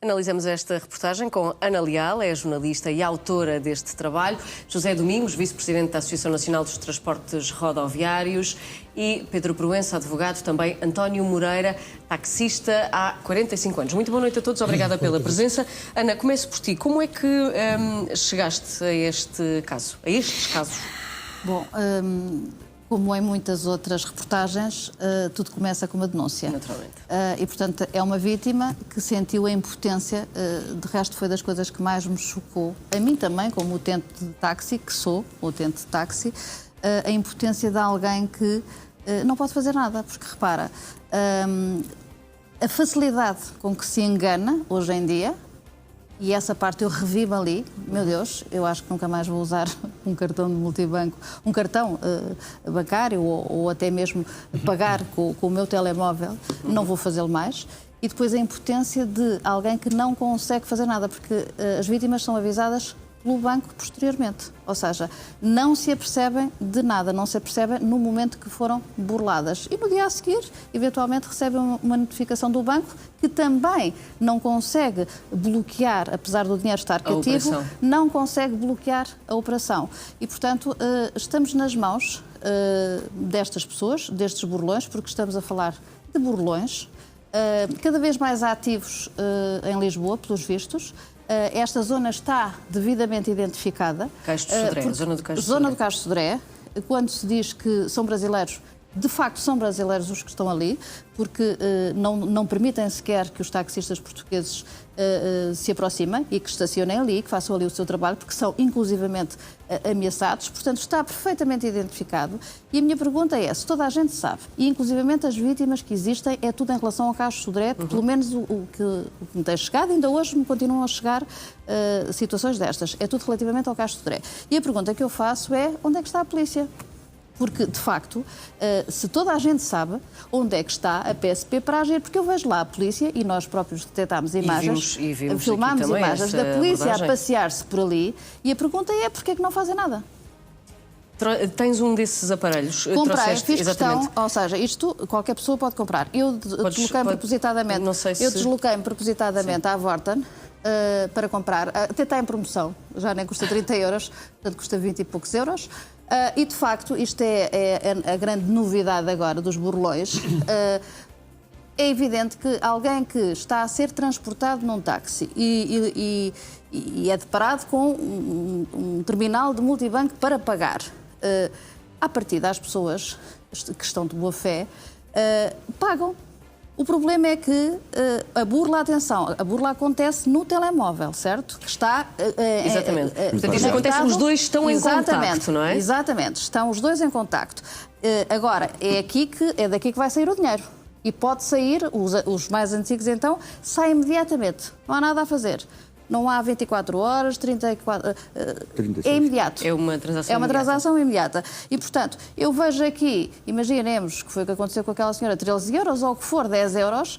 Analisamos esta reportagem com Ana Leal, é jornalista e autora deste trabalho, José Domingos, vice-presidente da Associação Nacional dos Transportes Rodoviários e Pedro Proença, advogado, também António Moreira, taxista há 45 anos. Muito boa noite a todos, obrigada pela presença. Ana, começo por ti. Como é que chegaste a este caso, a estes casos? Bom, como em muitas outras reportagens, tudo começa com uma denúncia. Naturalmente. E, portanto, é uma vítima que sentiu a impotência, de resto foi das coisas que mais me chocou, a mim também, como utente de táxi, que sou utente de táxi, a impotência de alguém que não pode fazer nada, porque repara, a facilidade com que se engana hoje em dia, e essa parte eu revivo ali, meu Deus, eu acho que nunca mais vou usar um cartão de multibanco, um cartão bancário ou até mesmo pagar com o meu telemóvel, não vou fazê-lo mais. E depois a impotência de alguém que não consegue fazer nada, porque as vítimas são avisadas pelo banco posteriormente. Ou seja, não se apercebem de nada, não se apercebem no momento que foram burladas. E no dia a seguir, eventualmente, recebem uma notificação do banco que também não consegue bloquear, apesar do dinheiro estar cativo, não consegue bloquear a operação. E, portanto, estamos nas mãos destas pessoas, destes burlões, porque estamos a falar de burlões, cada vez mais ativos em Lisboa, pelos vistos. Esta zona está devidamente identificada. Caixo de Sodré, zona do Caixo de Sodré. Zona do Caixo de Sodré. Quando se diz que são brasileiros, de facto são brasileiros os que estão ali, porque não permitem sequer que os taxistas portugueses se aproximem e que estacionem ali, que façam ali o seu trabalho, porque são inclusivamente ameaçados. Portanto, está perfeitamente identificado. E a minha pergunta é, se toda a gente sabe, e inclusivamente as vítimas que existem, é tudo em relação ao Caixo de Sodré, pelo menos o que me tem chegado, ainda hoje me continuam a chegar situações destas. É tudo relativamente ao Caixo de Sodré. E a pergunta que eu faço é, onde é que está a polícia? Porque, de facto, se toda a gente sabe onde é que está a PSP para agir, porque eu vejo lá a polícia e nós próprios detectámos imagens, filmámos imagens da polícia a passear-se por ali e a pergunta é, porquê é que não fazem nada? Tens um desses aparelhos? Comprei, fiz questão, ou seja, isto qualquer pessoa pode comprar. Eu desloquei-me propositadamente, desloquei-me propositadamente à Vorten para comprar, até está em promoção, já nem custa 30 euros, portanto custa 20 e poucos euros. E, de facto, isto é a grande novidade agora dos burlões. É evidente que alguém que está a ser transportado num táxi e é deparado com um terminal de multibanco para pagar, à partida as pessoas que estão de boa fé pagam. O problema é que a burla, atenção, a burla acontece no telemóvel, certo? Que está... Exatamente. Portanto, isto acontece, os dois estão em contacto, não é? Exatamente, estão os dois em contacto. Agora, é daqui que vai sair o dinheiro. E pode sair, os mais antigos então, saem imediatamente. Não há nada a fazer. Não há 24 horas, 34... É imediato. É uma transação imediata. É uma transação imediata. E, portanto, eu vejo aqui, imaginemos que foi o que aconteceu com aquela senhora, 13 euros, ou o que for, 10 euros,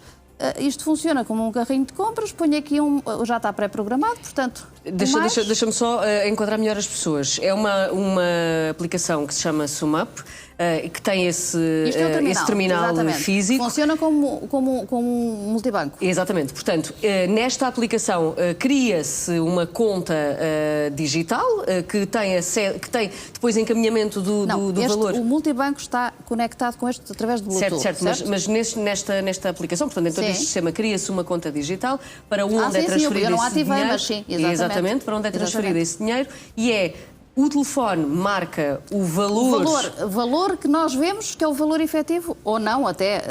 isto funciona como um carrinho de compras, ponho aqui já está pré-programado, portanto... Deixa-me só enquadrar melhor as pessoas. É uma aplicação que se chama SumUp, que tem esse terminal físico. Funciona como um multibanco. Exatamente. Portanto, nesta aplicação cria-se uma conta digital que tem depois encaminhamento do valor. O multibanco está conectado com este através do Bluetooth. Certo. Mas nesta aplicação, portanto, em todo este sistema, cria-se uma conta digital para onde é transferido esse dinheiro. Eu não ativei, mas sim, Exatamente, para onde é transferido esse dinheiro e o telefone marca o valor que nós vemos que é o valor efetivo, ou não, até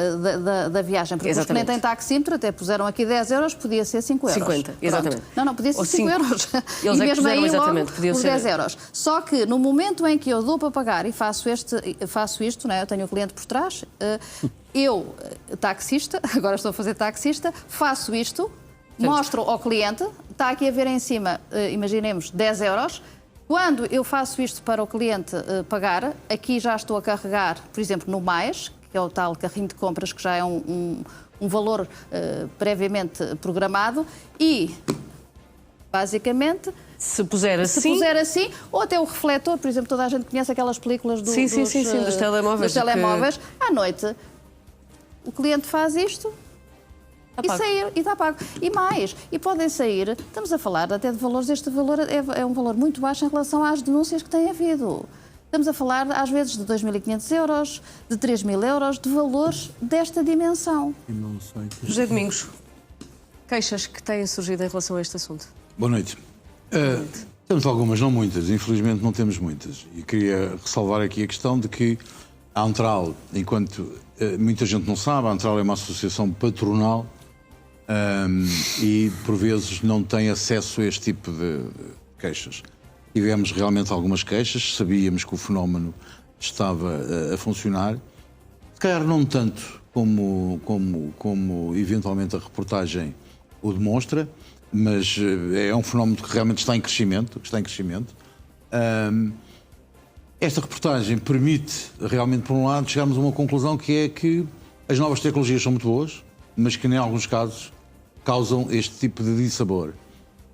da viagem. Porque os que nem têm taxímetro, até puseram aqui 10 euros, podia ser 5 euros. 50, exatamente. Não, podia ser 5 euros. Eles e mesmo aí logo os 10 euros. Só que no momento em que eu dou para pagar e faço isto, não é? Eu tenho o cliente por trás, eu, taxista, agora estou a fazer taxista, faço isto, mostro ao cliente, está aqui a ver em cima, imaginemos, 10 euros. Quando eu faço isto para o cliente pagar, aqui já estou a carregar, por exemplo, no Mais, que é o tal carrinho de compras, que já é um valor previamente programado, e, basicamente... Se puser assim, ou até o refletor, por exemplo, toda a gente conhece aquelas películas dos telemóveis. À noite, o cliente faz isto, E está pago. E mais, e podem sair, estamos a falar até de valores, este valor é um valor muito baixo em relação às denúncias que têm havido. Estamos a falar, às vezes, de 2.500 euros, de 3.000 euros, de valores desta dimensão. José Domingos, queixas que têm surgido em relação a este assunto? Boa noite. Temos algumas, não muitas, infelizmente não temos muitas. E queria ressalvar aqui a questão de que a Antral, enquanto muita gente não sabe, a Antral é uma associação patronal e, por vezes, não tem acesso a este tipo de queixas. Tivemos realmente algumas queixas, sabíamos que o fenómeno estava a funcionar. Se calhar não tanto como eventualmente a reportagem o demonstra, mas é um fenómeno que realmente está em crescimento. Esta reportagem permite realmente, por um lado, chegarmos a uma conclusão que é que as novas tecnologias são muito boas, mas que em alguns casos causam este tipo de dissabor.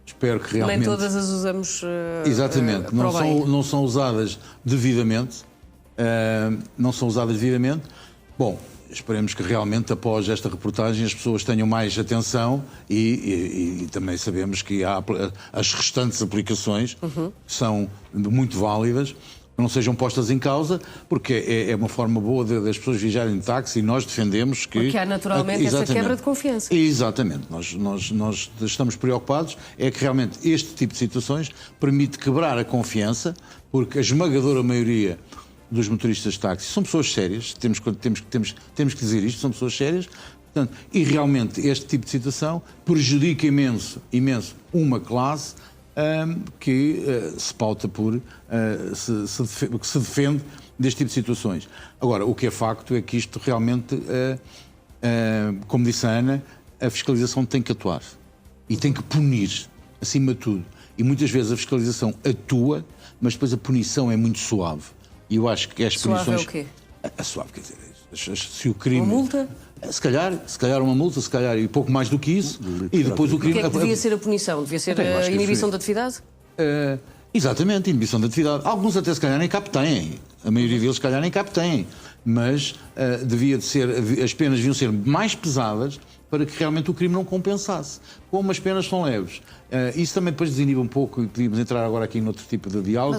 Espero que realmente... Nem todas as usamos exatamente, não são usadas devidamente. Bom, esperemos que realmente após esta reportagem as pessoas tenham mais atenção e também sabemos que há as restantes aplicações que são muito válidas, que não sejam postas em causa, porque é uma forma boa das pessoas viajarem de táxi e nós defendemos que... Porque há naturalmente essa quebra de confiança. Exatamente. Nós estamos preocupados é que realmente este tipo de situações permite quebrar a confiança, porque a esmagadora maioria dos motoristas de táxi são pessoas sérias, temos que dizer isto, são pessoas sérias, portanto, e realmente este tipo de situação prejudica imenso uma classe que se pauta por, que se defende deste tipo de situações. Agora, o que é facto é que isto realmente, como disse a Ana, a fiscalização tem que atuar e tem que punir, acima de tudo. E muitas vezes a fiscalização atua, mas depois a punição é muito suave. E eu acho que as punições... Suave é o quê? A suave, quer dizer, se o crime... Uma multa? Se calhar uma multa, se calhar e pouco mais do que isso, e depois o crime... O que é que devia ser a punição? Devia ser a inibição da atividade? Exatamente, inibição da atividade. Alguns até se calhar nem CAP têm, a maioria deles se calhar nem CAP têm, mas devia de ser, as penas deviam ser mais pesadas para que realmente o crime não compensasse. Como as penas são leves. Isso também depois desinibe um pouco, e podíamos entrar agora aqui noutro tipo de diálogo.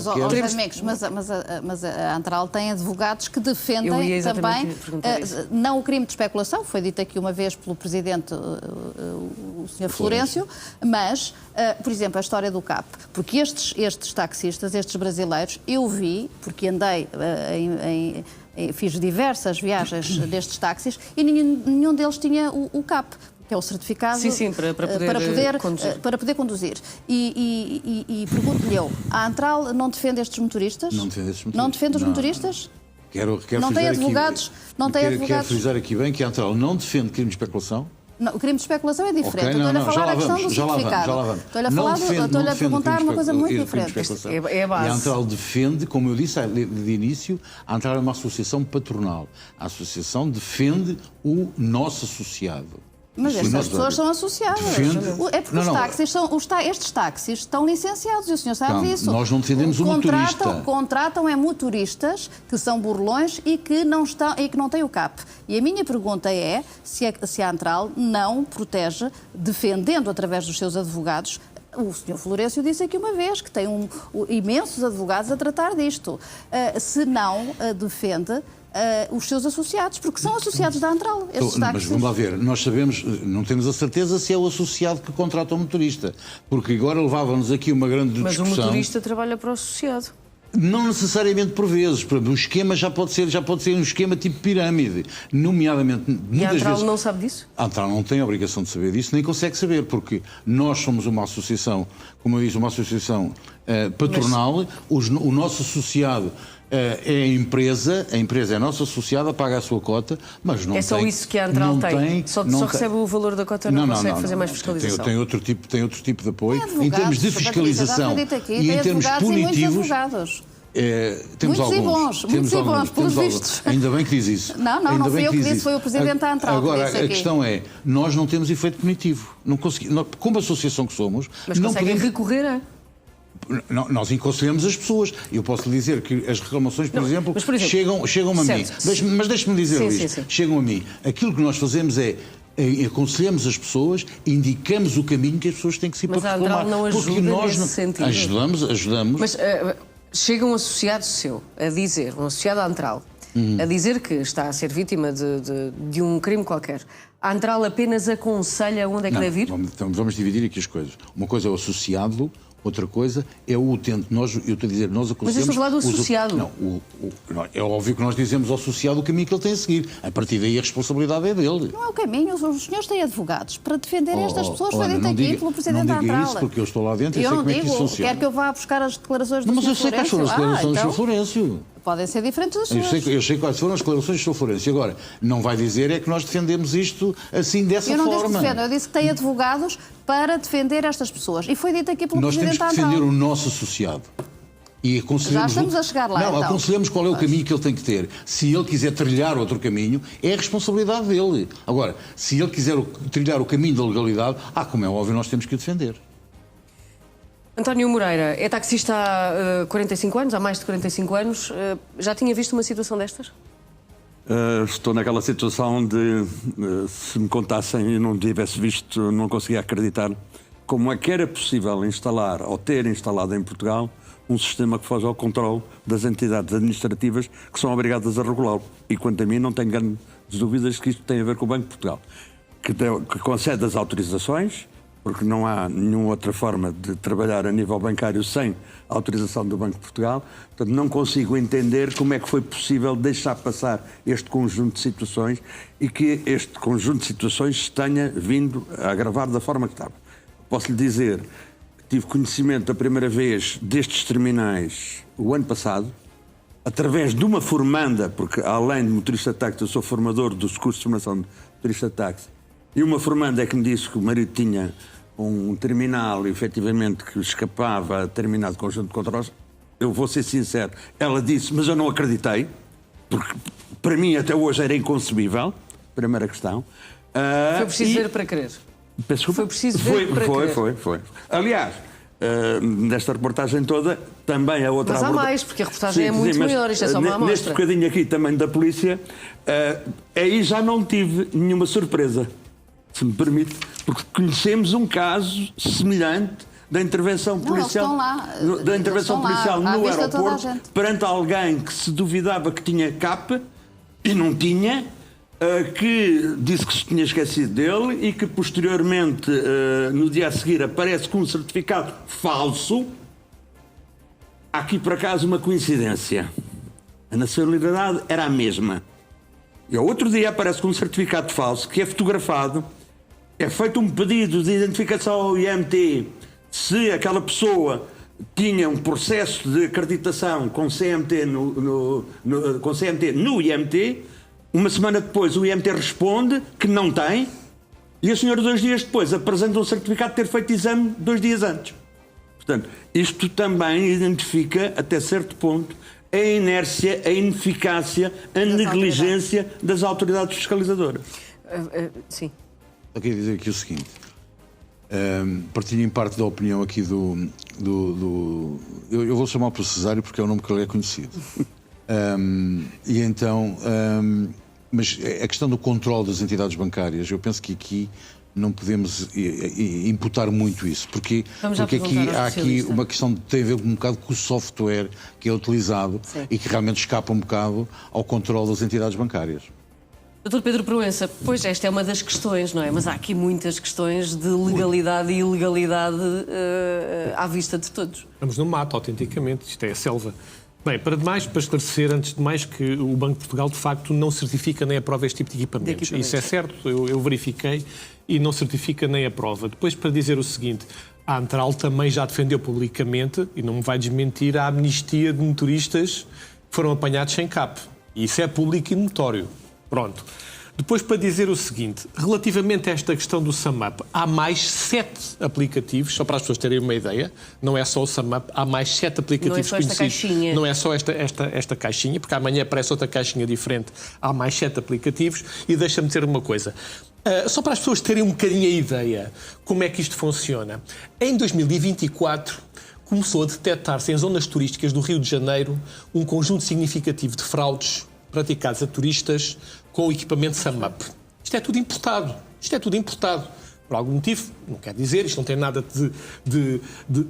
Mas a Antral tem advogados que defendem também não o crime de especulação, foi dito aqui uma vez pelo Presidente, o Sr. Florencio, mas, por exemplo, a história do CAP. Porque estes taxistas, estes brasileiros, eu vi, porque andei fiz diversas viagens destes táxis e nenhum deles tinha o CAP, que é o certificado para poder conduzir. E pergunto-lhe eu, a Antral não defende estes motoristas? Não defende os motoristas? Quero não tem advogados? Quero frisar aqui bem que a Antral não defende crime de especulação. Não, o crime de especulação é diferente. Estou-lhe a falar da questão do certificado. Estou-lhe a perguntar uma coisa muito diferente. É a base. E a Antral defende, como eu disse de início, a Antral é uma associação patronal. A associação defende o nosso associado. Mas estas pessoas são associadas. É porque estes táxis estão licenciados e o senhor sabe disso. Nós não defendemos o motorista. Contratam motoristas que são burlões e que não têm o CAP. E a minha pergunta é se a Antral não protege, defendendo através dos seus advogados. O Sr. Florencio disse aqui uma vez que tem imensos advogados a tratar disto. Se não defende os seus associados, porque são associados da Antral. Mas vamos lá ver, nós sabemos, não temos a certeza se é o associado que contrata o motorista, porque agora levava-nos aqui uma grande discussão. Mas o motorista trabalha para o associado. Não necessariamente por vezes, o esquema já pode ser um esquema tipo pirâmide, nomeadamente muitas vezes... E a Antral não sabe disso? A Antral não tem a obrigação de saber disso, nem consegue saber, porque nós somos uma associação, como eu disse, uma associação patronal, o nosso associado é a empresa é nossa associada, paga a sua cota, mas não tem... É só isso que a Antral tem? Só recebe o valor da cota e não consegue fazer mais fiscalização? Tem outro tipo de apoio. Em termos de fiscalização e em termos punitivos... Temos alguns. Muitos e bons, pelos vistos. Ainda bem que diz isso. Não fui eu que disse, foi o Presidente da Antral. Agora, a questão é, nós não temos efeito punitivo. Como associação que somos... Mas não conseguem recorrer a... Nós aconselhamos as pessoas. Eu posso lhe dizer que as reclamações, por exemplo, chegam a mim. Mas deixe-me dizer isto. Chegam a mim. Aquilo que nós fazemos é aconselhamos as pessoas, indicamos o caminho que as pessoas têm que seguir para reclamar. Mas a Antral não ajuda nesse sentido. Ajudamos. Mas chega um associado seu a dizer, um associado à Antral, a dizer que está a ser vítima de um crime qualquer. A Antral apenas aconselha onde é que deve ir? Vamos dividir aqui as coisas. Uma coisa é o associado, outra coisa é o utente. Eu estou a dizer, nós aconselhamos... Mas eu estou a falar do associado. Não, é óbvio que nós dizemos ao associado o caminho que ele tem a seguir. A partir daí a responsabilidade é dele. Não é o caminho. Os senhores têm advogados para defender estas pessoas. Foi dito aqui pelo Presidente da Antral. Não diga isso porque eu estou lá dentro e sei como é que isso funciona. Quer que eu vá buscar as declarações do Sr. Florencio? Mas eu sei quais foram as declarações do Sr. Florencio. Podem ser diferentes das suas. Eu sei quais foram as declarações do Sr. Florencio. Agora, não vai dizer é que nós defendemos isto assim, dessa forma. Eu não disse que defendo, eu disse que tem advogados para defender estas pessoas. E foi dito aqui pelo Presidente da Antral. Nós temos que defender o nosso associado. E já estamos a chegar lá. Não, aconselhamos qual é o caminho que ele tem que ter. Se ele quiser trilhar outro caminho, é a responsabilidade dele. Agora, se ele quiser trilhar o caminho da legalidade, como é óbvio, nós temos que o defender. António Moreira é taxista há 45 anos, há mais de 45 anos. Já tinha visto uma situação destas? Estou naquela situação de, se me contassem e não tivesse visto, não conseguia acreditar como é que era possível instalar ou ter instalado em Portugal um sistema que foge ao controle das entidades administrativas que são obrigadas a regulá-lo. E quanto a mim, não tenho grandes dúvidas que isto tem a ver com o Banco de Portugal, que concede as autorizações, porque não há nenhuma outra forma de trabalhar a nível bancário sem a autorização do Banco de Portugal. Portanto, não consigo entender como é que foi possível deixar passar este conjunto de situações e que este conjunto de situações tenha vindo a agravar da forma que estava. Posso lhe dizer que tive conhecimento a primeira vez destes terminais o ano passado, através de uma formanda, porque além de motorista de táxi, eu sou formador dos cursos de formação de motorista de táxi, e uma formanda é que me disse que o marido tinha um terminal, efetivamente, que escapava a determinado conjunto de controles. Eu vou ser sincero, ela disse, mas eu não acreditei, porque para mim até hoje era inconcebível, primeira questão. Foi preciso ver para crer. Foi preciso ver para crer. Foi. Aliás, nesta reportagem toda, também a outra... Mas há mais, porque a reportagem é muito maior, isto é só uma amostra. Neste bocadinho aqui também da polícia, aí já não tive nenhuma surpresa, se me permite, porque conhecemos um caso semelhante da intervenção policial, da intervenção policial no aeroporto perante alguém que se duvidava que tinha CAP e não tinha, que disse que se tinha esquecido dele e que posteriormente, no dia a seguir, aparece com um certificado falso. Há aqui por acaso uma coincidência. A nacionalidade era a mesma. E ao outro dia aparece com um certificado falso que é fotografado. É feito um pedido de identificação ao IMT se aquela pessoa tinha um processo de acreditação com CMT no IMT. Uma semana depois o IMT responde que não tem e a senhora 2 dias depois apresenta um certificado de ter feito exame 2 dias antes. Portanto, isto também identifica até certo ponto a inércia, a ineficácia, a negligência das autoridades fiscalizadoras. Sim. Eu queria dizer aqui o seguinte, partilho em parte da opinião aqui eu vou chamar para o Cesário porque é o nome que ele é conhecido. E então, mas a questão do controle das entidades bancárias, eu penso que aqui não podemos imputar muito isso, porque aqui há aqui uma questão que tem a ver um bocado com o software que é utilizado. Sim. E que realmente escapa um bocado ao controle das entidades bancárias. Dr. Pedro Proença, pois esta é uma das questões, não é? Mas há aqui muitas questões de legalidade e ilegalidade à vista de todos. Estamos no mato, autenticamente, isto é a selva. Bem, para esclarecer, antes de mais, que o Banco de Portugal, de facto, não certifica nem aprova este tipo de equipamentos. Isso é certo, eu verifiquei, e não certifica nem aprova. Depois, para dizer o seguinte, a Antral também já defendeu publicamente, e não me vai desmentir, a amnistia de motoristas que foram apanhados sem CAP. E isso é público e notório. Pronto. Depois, para dizer o seguinte, relativamente a esta questão do SumUp, há mais 7 aplicativos, só para as pessoas terem uma ideia, não é só o SumUp, há mais 7 aplicativos conhecidos. Não é só esta caixinha, porque amanhã aparece outra caixinha diferente, há mais 7 aplicativos. E deixa-me dizer uma coisa, só para as pessoas terem um bocadinho a ideia como é que isto funciona. Em 2024... começou a detectar-se em zonas turísticas do Rio de Janeiro um conjunto significativo de fraudes praticados a turistas com o equipamento SumUp. Isto é tudo importado. Isto é tudo importado. Por algum motivo, não quer dizer, isto não tem nada de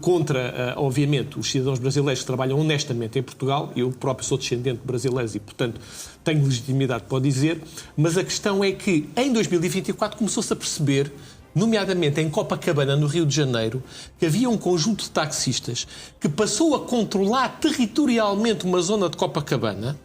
contra, obviamente, os cidadãos brasileiros que trabalham honestamente em Portugal. Eu próprio sou descendente de brasileiros e, portanto, tenho legitimidade para o dizer. Mas a questão é que, em 2024, começou-se a perceber, nomeadamente em Copacabana, no Rio de Janeiro, que havia um conjunto de taxistas que passou a controlar territorialmente uma zona de Copacabana,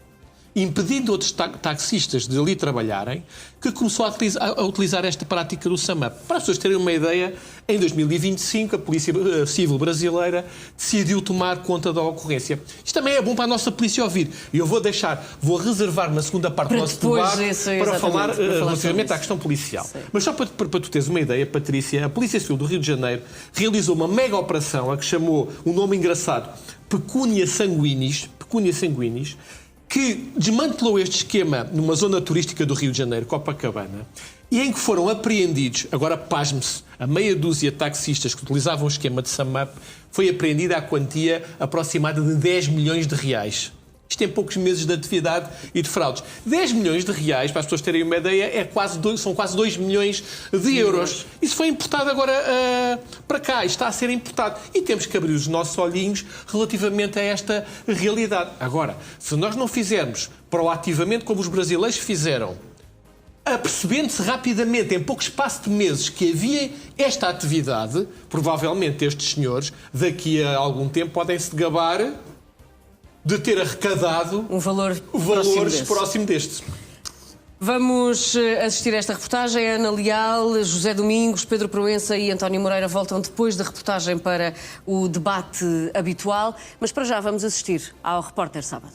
impedindo outros taxistas de ali trabalharem, que começou a utilizar esta prática do SAMUP. Para as pessoas terem uma ideia, em 2025 a Polícia Civil Brasileira decidiu tomar conta da ocorrência. Isto também é bom para a nossa polícia ouvir. E eu vou reservar uma segunda parte do nosso debate para falar relativamente à questão policial. Sim. Mas só para tu teres uma ideia, Patrícia, a Polícia Civil do Rio de Janeiro realizou uma mega operação, a que chamou um nome engraçado, Pecúnia Sanguinis, que desmantelou este esquema numa zona turística do Rio de Janeiro, Copacabana, e em que foram apreendidos, agora pasme-se, a meia dúzia de taxistas que utilizavam o esquema de SAMUP, foi apreendida a quantia aproximada de 10 milhões de reais. Isto em poucos meses de atividade e de fraudes. 10 milhões de reais, para as pessoas terem uma ideia, são quase 2 milhões de euros. Isso foi importado agora para cá, está a ser importado. E temos que abrir os nossos olhinhos relativamente a esta realidade. Agora, se nós não fizermos proativamente como os brasileiros fizeram, apercebendo-se rapidamente, em pouco espaço de meses, que havia esta atividade, provavelmente estes senhores, daqui a algum tempo, podem-se gabar de ter arrecadado valores próximo deste. Vamos assistir a esta reportagem. Ana Leal, José Domingos, Pedro Proença e António Moreira voltam depois da reportagem para o debate habitual. Mas para já vamos assistir ao Repórter Sábado.